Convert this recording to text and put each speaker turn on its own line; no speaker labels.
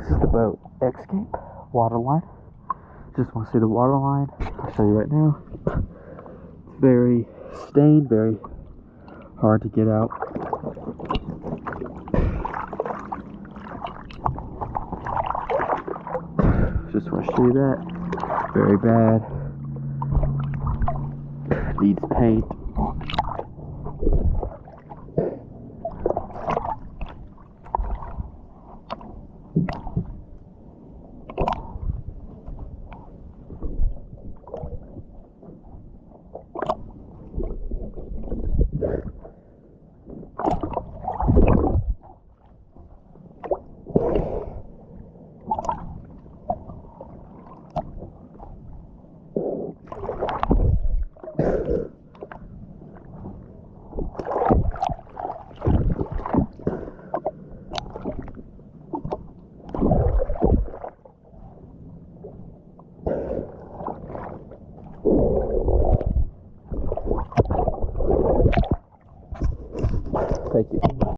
This is the boat escape water line. Just want to see the water line. I'll show you right now. It's very stained, very hard to get out. Just want to show you that. Very bad. Needs paint. Thank you.